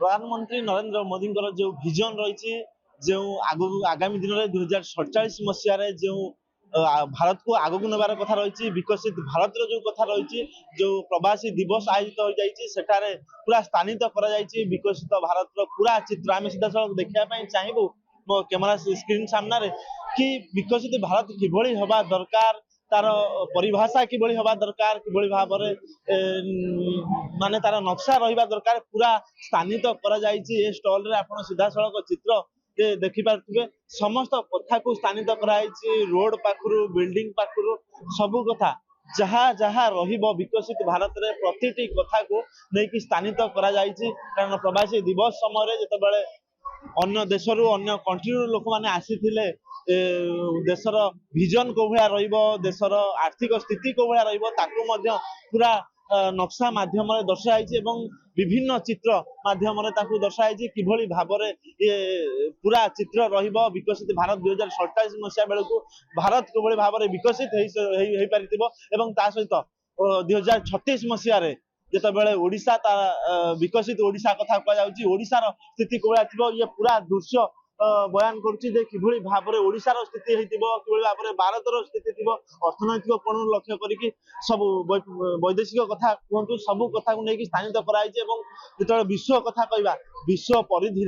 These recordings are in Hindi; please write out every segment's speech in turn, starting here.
प्रधानमंत्री नरेंद्र मोदी जो विजन रही जो आगामी दिन में 2047 मसीह जो भारत को आग को नबार कथा रही विकसित भारत जो कथा रही जो प्रवासी दिवस आयोजित हो जाए पूरा स्थानित विकसित भारत पूरा चित्र आम सीधा सड़क देखा चाहबू मो कैमेरा स्क्रीन सामने कि विकसित भारत किभली हवा दरकार तार परिभाषा किभली हवा दरकार किभली भाव माने तार नक्शा रहिबा दरकार पूरा स्थानित करा जायछि। ए स्टॉल रे आपण सीधा सड़क चित्र देखि पारथिबे समस्त कथा को स्थानित कराई रोड पाखरु बिल्डिंग पाखरु सबु कथा जहाँ जहाँ रहिबो विकसित भारत रे प्रतिटी कथा को लेकिन स्थानित करा जायछि। कारण प्रवासी दिवस समय जेतेबेले अन्य देशरू अन्य कंट्री लोक मैंने आसी देशर विजन को भाया रहिबो देशर आर्थिक स्थिति को भाया रहिबो ताकू मध्य पूरा नक्शा माध्यम दर्शाई विभिन्न चित्र माध्यम दर्शाई किभली भाव ये पूरा चित्र रहिबो विकसित भारत 2047 मसीहा बेलू भारत किभली भाव विकसित हो पारिथिबो एवं ता सहित 2036 मसीहा जितेबाला ओडिशा विकसित ओडिशा कथा कहुच्छी ओडिशार स्थिति को ये पूरा दृश्य बयान करुच्ची किभली भाव में ओडिशार स्थिति किभली भाव में भारतर स्थिति थी अर्थनैतिक कोण लक्ष्य करी सब वैदेशिक कथा कहतु सबू कथा को लेकिन स्थानित कराई जो विश्व कथा कहवा विश्व परिधि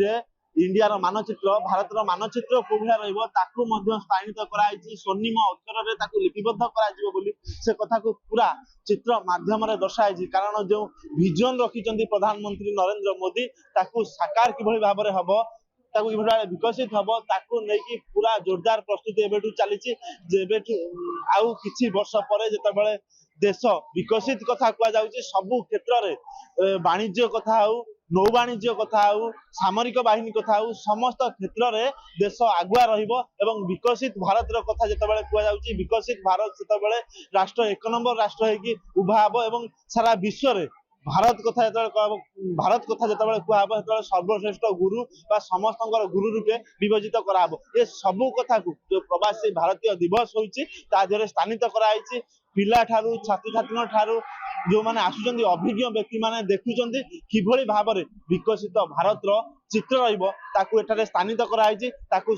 इंडियार मानचित्र भारतर मानचित्र कोभा रही स्थानित कराई स्वर्णिम अक्षर लिपिबद्ध कर से कथा को पूरा चित्र माध्यम दर्शाई कारण जो विजन रखिंट प्रधानमंत्री नरेंद्र मोदी ताकू साकार किभली भाव में हम ताकू विकसित हम ताकू नहीं पूरा जोरदार प्रस्तुति एबेठू चली आउ किछि वर्ष पर जितेबाला देश विकसित कथा कहुच्छी सबू क्षेत्र में वाणिज्य कथा हो नौ वाणिज्य कथा हो सामरिक बाहिनी कथा हो समस्त क्षेत्र में देश आगुआ एवं विकसित भारत कथा जितेबाला कहुच्छी विकसित भारत जितेबाला राष्ट्र एक नंबर राष्ट्र होगी उभा हम एवं सारा विश्व में भारत कथा भारत कथा जितेबाला कह सर्वश्रेष्ठ गुरु बा समस्त गुरु रूपे विभजित कराब ये सबू कथा को जो प्रवासी भारतीय दिवस होती स्थानित कराई पिला ठारू छात्र छात्री ठारू जो मैंने आसुचंदी अभिज्ञ व्यक्ति माने देखुचंद किभली भाव में विकसित भारत चित्र रही स्थानित कराई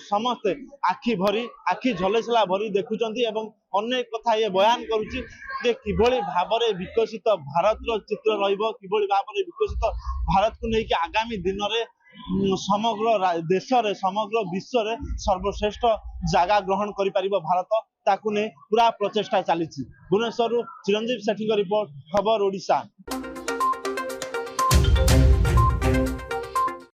समस्ते आखि भरी आखि झलसला भरी देखुचंदी एवं अनेक कथा ये बयान करुच्ची किभली भाव में विकसित भारत चित्र रही भाव में विकसित भारत को लेकिन आगामी दिन में समग्र देश रे समग्र विश्व रे सर्वश्रेष्ठ जगह ग्रहण करि परिबो भारत ताकू ने पूरा प्रचेष्टा चली। भुवनेश्वर चिरंजीव सेठी रिपोर्ट खबर ओडिशा।